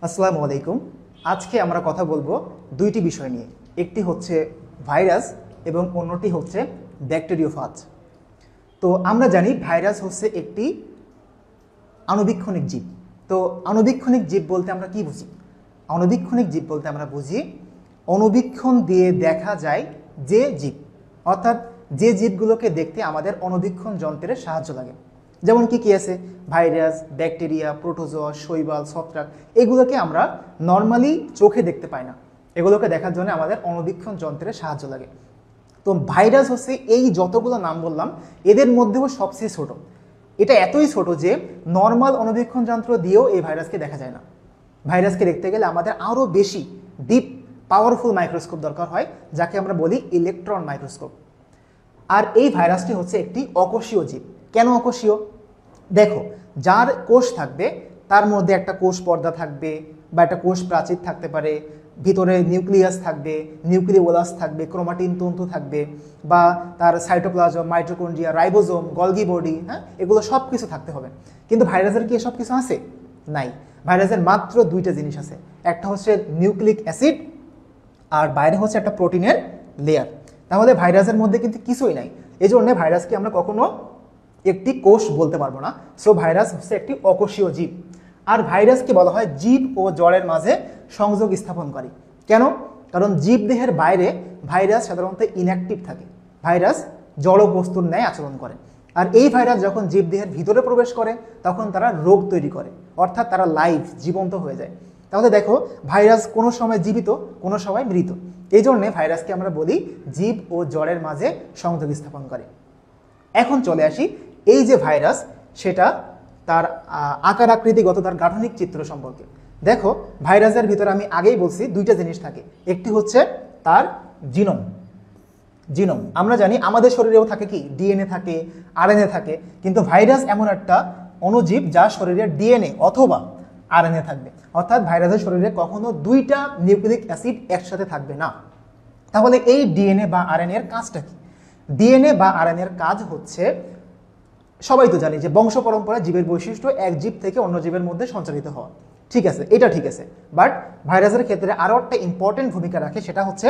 আসসালামু আলাইকুম। আজকে আমরা কথা বলবো দুইটি বিষয় নিয়ে, একটি হচ্ছে ভাইরাস এবং অন্যটি হচ্ছে ব্যাকটেরিওফাজ। তো আমরা জানি ভাইরাস হচ্ছে একটি আণুবীক্ষণিক জীব। তো আণুবীক্ষণিক জীব বলতে আমরা কি বুঝি? আণুবীক্ষণিক জীব বলতে আমরা বুঝি অণুবীক্ষণ দিয়ে দেখা যায় যে জীব, অর্থাৎ যে জীবগুলোকে দেখতে আমাদের অণুবীক্ষণ যন্ত্রের সাহায্য লাগে। যেমন কি কি আছে? ভাইরাস, ব্যাকটেরিয়া, প্রোটোজোয়া, শৈবাল, ছত্রাক। এগুলোকে আমরা নর্মালি চোখে দেখতে পাই না, এগুলোকে দেখার জন্য আমাদের অণুবীক্ষণ যন্ত্রের সাহায্য লাগে। তো ভাইরাস হচ্ছে এই যতগুলো নাম বললাম এদের মধ্যেও সবচেয়ে ছোট। এটা এতই ছোট যে নর্মাল অণুবীক্ষণ যন্ত্র দিয়েও এই ভাইরাসকে দেখা যায় না। ভাইরাসকে দেখতে গেলে আমাদের আরও বেশি ডিপ পাওয়ারফুল মাইক্রোস্কোপ দরকার হয়, যাকে আমরা বলি ইলেকট্রন মাইক্রোস্কোপ। আর এই ভাইরাসটি হচ্ছে একটি অকোষীয় জীব। কেন অকোষীয়? দেখো, যার কোষ থাকবে তার মধ্যে একটা কোষ পর্দা থাকবে বা একটা কোষ প্রাচীর থাকতে পারে, ভিতরে নিউক্লিয়াস থাকবে, নিউক্লিওলাস থাকবে, ক্রোমাটিন তন্তু থাকবে, বা তার cytoplasm, mitochondria, ribosome, Golgi body, হ্যাঁ, এগুলো সব কিছু থাকতে হবে। কিন্তু ভাইরাসের কি এসব কিছু আছে? নাই। ভাইরাসের মাত্র দুইটা জিনিস আছে, একটা হচ্ছে নিউক্লিক অ্যাসিড আর বাইরে হচ্ছে একটা প্রোটিনের লেয়ার। তাহলে ভাইরাসের মধ্যে কিন্তু কিছুই নাই। এই জন্য ভাইরাসকে আমরা কখনো একটি কোষ বলতে পারবো না। সো ভাইরাস হচ্ছে একটি অকোষীয় জীব। আর ভাইরাসকে বলা হয় জীব ও জড়ের মাঝে সংযোগ স্থাপনকারী। কেন? কারণ জীব দেহের বাইরে ভাইরাস সাধারণত ইনঅ্যাক্টিভ থাকে, ভাইরাস জড় বস্তুর ন্যায় আচরণ করে। আর এই ভাইরাস যখন জীব দেহের ভিতরে প্রবেশ করে তখন তারা রোগ তৈরি করে, অর্থাৎ তারা লাইভ, জীবন্ত হয়ে যায়। তাহলে দেখো, ভাইরাস কোনো সময় জীবিত, কোনো সময় মৃত। এই জন্যে ভাইরাসকে আমরা বলি জীব ও জড়ের মাঝে সংযোগ স্থাপন করে। এখন চলে আসি এই যে ভাইরাস, সেটা তার আকার আকৃতিগত, তার গাঠনিক চিত্র সম্পর্কে। দেখো, ভাইরাসের ভিতরে আমি আগেই বলছি দুইটা জিনিস থাকে, একটি হচ্ছে তার জিনোম। জিনোম আমরা জানি আমাদের শরীরেও থাকে, কি ডিএনএ থাকে, আরএনএ থাকে। কিন্তু ভাইরাস এমন একটা অণুজীব যার শরীরে ডিএনএ অথবা আরএনএ থাকবে, অর্থাৎ ভাইরাসের শরীরে কখনো দুইটা নিউক্লিক অ্যাসিড একসাথে থাকবে না। তাহলে এই ডিএনএ বা আরএনএ এর কাজটা কি? ডিএনএ বা আরএনএ এর কাজ হচ্ছে, সবাই তো জানি যে বংশ পরম্পরা জীবের বৈশিষ্ট্য এক জীব থেকে অন্য জীবের মধ্যে সঞ্চারিত হওয়া। ঠিক আছে, এটা ঠিক আছে। বাট ভাইরাসের ক্ষেত্রে আরও একটা ইম্পর্টেন্ট ভূমিকা রাখে, সেটা হচ্ছে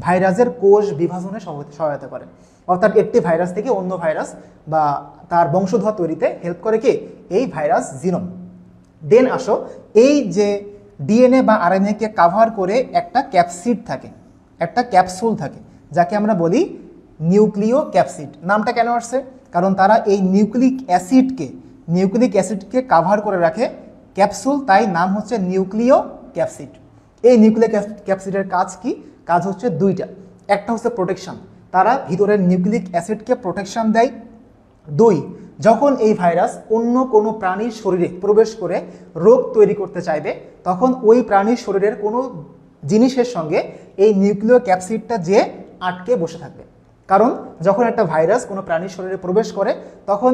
ভাইরাসের কোষ বিভাজনে সহায়তা করে। অর্থাৎ একটি ভাইরাস থেকে অন্য ভাইরাস বা তার বংশধর তৈরিতে হেল্প করে কি? এই ভাইরাস জিনোম। দেন আসো, এই যে ডিএনএ বা আরএনএ কে কাভার করে একটা ক্যাপসিড থাকে, একটা ক্যাপসুল থাকে, যাকে আমরা বলি নিউক্লিয় ক্যাপসিড। নামটা কেন আসছে? কারণ তারা এই নিউক্লিক অ্যাসিডকে কাভার করে রাখে ক্যাপসুল, তাই নাম হচ্ছে নিউক্লিয় ক্যাপসিড। এই নিউক্লিয় ক্যাপসিডের কাজ কি? কাজ হচ্ছে দুইটা। একটা হচ্ছে প্রোটেকশন, তারা ভিতরের নিউক্লিক অ্যাসিডকে প্রোটেকশন দেয়। দুই, যখন এই ভাইরাস অন্য কোনো প্রাণীর শরীরে প্রবেশ করে রোগ তৈরি করতে চাইবে, তখন ওই প্রাণীর শরীরের কোনো জিনিসের সঙ্গে এই নিউক্লিয় ক্যাপসিডটা যে আটকে বসে থাকবে। কারণ যখন একটা ভাইরাস কোনো প্রাণীর শরীরে প্রবেশ করে, তখন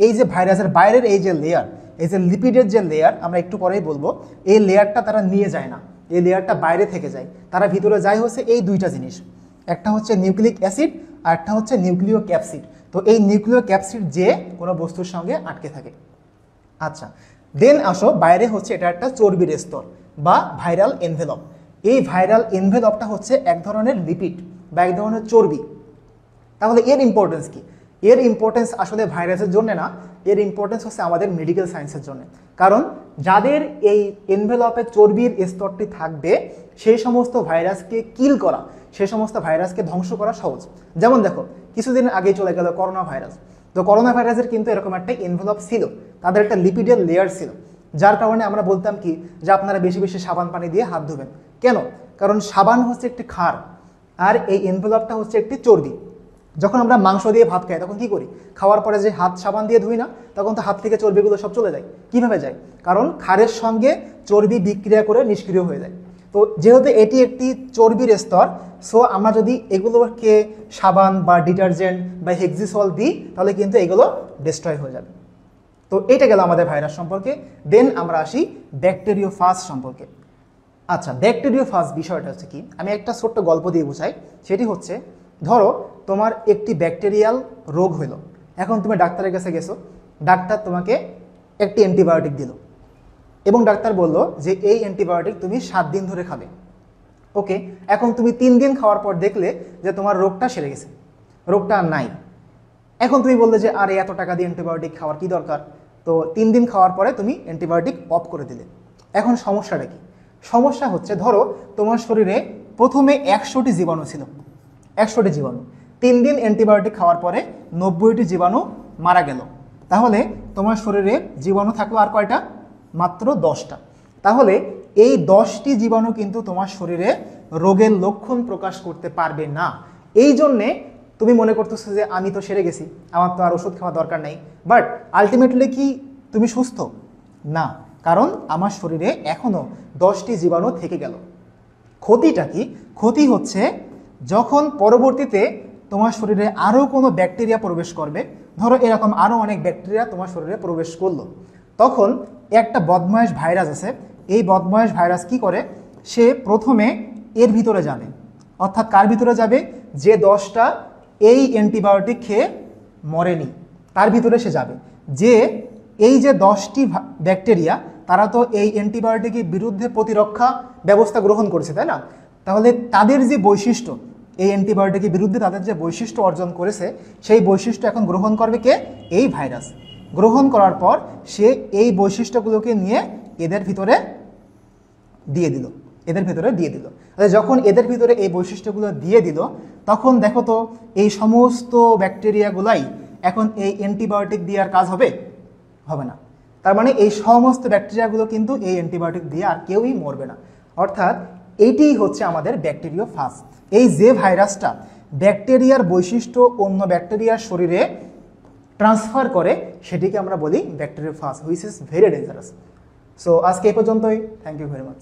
এই যে ভাইরাসের বাইরের এই যে লেয়ার, এই যে লিপিডের যে লেয়ার, আমরা একটু পরেই বলবো, এই লেয়ারটা তারা নিয়ে যায় না, এই লেয়ারটা বাইরে থেকে যায়। তারা ভিতরে যায় হচ্ছে এই দুইটা জিনিস, একটা হচ্ছে নিউক্লিক অ্যাসিড আর একটা হচ্ছে নিউক্লিয় ক্যাপসিড। তো এই নিউক্লিয় ক্যাপসিড যে কোনো বস্তুর সঙ্গে আটকে থাকে। আচ্ছা, দেন আসো, বাইরে হচ্ছে এটা একটা চর্বির স্তর বা ভাইরাল এনভেলপ। এই ভাইরাল এনভেলপটা হচ্ছে এক ধরনের লিপিড বা এক ধরনের চর্বি। তাহলে এর ইম্পর্টেন্স কি? এর ইম্পর্টেন্স আসলে ভাইরাসের জন্য না, এর ইম্পর্টেন্স হচ্ছে আমাদের মেডিকেল সায়েন্সের জন্য। কারণ যাদের এই এনভেলপে চর্বির স্তরটি থাকবে, সেই সমস্ত ভাইরাসকে কিল করা, সেই সমস্ত ভাইরাসকে ধ্বংস করা সহজ। যেমন দেখো, কিছুদিন আগে চলে গেল করোনা ভাইরাস। তো করোনা ভাইরাসের কিন্তু এরকম একটা এনভেলপ ছিল, তাদের একটা লিপিডের লেয়ার ছিল, যার কারণে আমরা বলতাম কি যে আপনারা বেশি বেশি সাবান পানি দিয়ে হাত ধুবেন। কেন? কারণ সাবান হচ্ছে একটি ক্ষার আর এই এনভেলপটা হচ্ছে একটি চর্বি। যখন আমরা মাংস দিয়ে ভাত খাই তখন কি করি? খাওয়ার পরে যে হাত সাবান দিয়ে ধুই না, তখন তো হাত থেকে চর্বিগুলো সব চলে যায়। কিভাবে যায়? কারণ ক্ষারের সঙ্গে চর্বি বিক্রিয়া করে নিষ্ক্রিয় হয়ে যায়। তো যেহেতু এটি একটি চর্বির স্তর, সো আমরা যদি এগুলোকে সাবান বা ডিটারজেন্ট বা হেক্সিসল দিই, তাহলে কিন্তু এগুলো ডিস্ট্রয় হয়ে যাবে। তো এটা গেল আমাদের ভাইরাস সম্পর্কে। দেন আমরা আসি ব্যাকটেরিওফাজ সম্পর্কে। আচ্ছা, ব্যাকটেরিওফাজ বিষয়টা হচ্ছে কি, আমি একটা ছোট্ট গল্প দিয়ে বোঝাই। সেটি হচ্ছে, ধরো তোমার একটি ব্যাকটেরিয়াল রোগ হলো, এখন তুমি ডাক্তারের কাছে গেছো, ডাক্তার তোমাকে একটি অ্যান্টিবায়োটিক দিল। এবং ডাক্তার বলল যে এই অ্যান্টিবায়োটিক তুমি 7 দিন ধরে খাবে। ওকে, এখন তুমি 3 দিন খাওয়ার পর দেখলে যে তোমার রোগটা সেরে গেছে, রোগটা আর নাই। এখন তুমি বললে যে আরে এত টাকা দিয়ে অ্যান্টিবায়োটিক খাওয়ার কি দরকার, তো 3 দিন খাওয়ার পরে তুমি অ্যান্টিবায়োটিক অফ করে দিলে। এখন সমস্যাটা কি? সমস্যা হচ্ছে ধরো তোমার শরীরে প্রথমে 100টি জীবাণু ছিল, 100টি জীবাণু, 3 দিন অ্যান্টিবায়োটিক খাওয়ার পরে 90টি জীবাণু মারা গেল। তাহলে তোমার শরীরে জীবাণু থাকলো আর কয়টা? মাত্র 10টা। তাহলে এই 10টি জীবাণু কিন্তু তোমার শরীরে রোগের লক্ষণ প্রকাশ করতে পারবে না। এই জন্যে তুমি মনে করতেছো যে আমি তো সেরে গেছি, আমার তো আর ওষুধ খাওয়া দরকার নেই, বাট আলটিমেটলি কি তুমি সুস্থ? না, কারণ আমার শরীরে এখনও 10টি জীবাণু থেকে গেল। ক্ষতিটা কি? ক্ষতি হচ্ছে যখন পরবর্তীতে তোমার শরীরে আরও কোনো ব্যাকটেরিয়া প্রবেশ করবে, ধরো এরকম আরও অনেক ব্যাকটেরিয়া তোমার শরীরে প্রবেশ করলো, তখন একটা বদমাইশ ভাইরাস আছে, এই বদমাইশ ভাইরাস কি করে, সে প্রথমে এর ভিতরে যাবে, অর্থাৎ কার ভিতরে যাবে? যে 10টা এই অ্যান্টিবায়োটিক খেয়ে মরেনি তার ভিতরে সে যাবে। যে এই যে 10টি ব্যাকটেরিয়া, তারা তো এই অ্যান্টিবায়োটিকের বিরুদ্ধে প্রতিরক্ষা ব্যবস্থা গ্রহণ করেছে, তাই না? তাহলে তাদের যে বৈশিষ্ট্য, এই অ্যান্টিবায়োটিকের বিরুদ্ধে তাদের যে বৈশিষ্ট্য অর্জন করেছে, সেই বৈশিষ্ট্য এখন গ্রহণ করবে কে? এই ভাইরাস। গ্রহণ করার পর সে এই বৈশিষ্ট্যগুলোকে নিয়ে এদের ভিতরে দিয়ে দিল, এদের ভিতরে দিয়ে দিল। যখন এদের ভিতরে এই বৈশিষ্ট্যগুলো দিয়ে দিল, তখন দেখো তো এই সমস্ত ব্যাকটেরিয়াগুলাই এখন এই অ্যান্টিবায়োটিক দিয়ে আর কাজ হবে? হবে না। তার মানে এই সমস্ত ব্যাকটেরিয়াগুলো কিন্তু এই অ্যান্টিবায়োটিক দিয়ে আর কেউই মরবে না। অর্থাৎ এইটিই হচ্ছে আমাদের ব্যাকটেরিওফাজ। এই যে ভাইরাসটা ব্যাকটেরিয়ার বৈশিষ্ট্য অন্য ব্যাকটেরিয়ার শরীরে ট্রান্সফার করে, সেটিকে আমরা বলি bacteriophage, which is very dangerous. So আজকে এই পর্যন্তই। Thank you very much.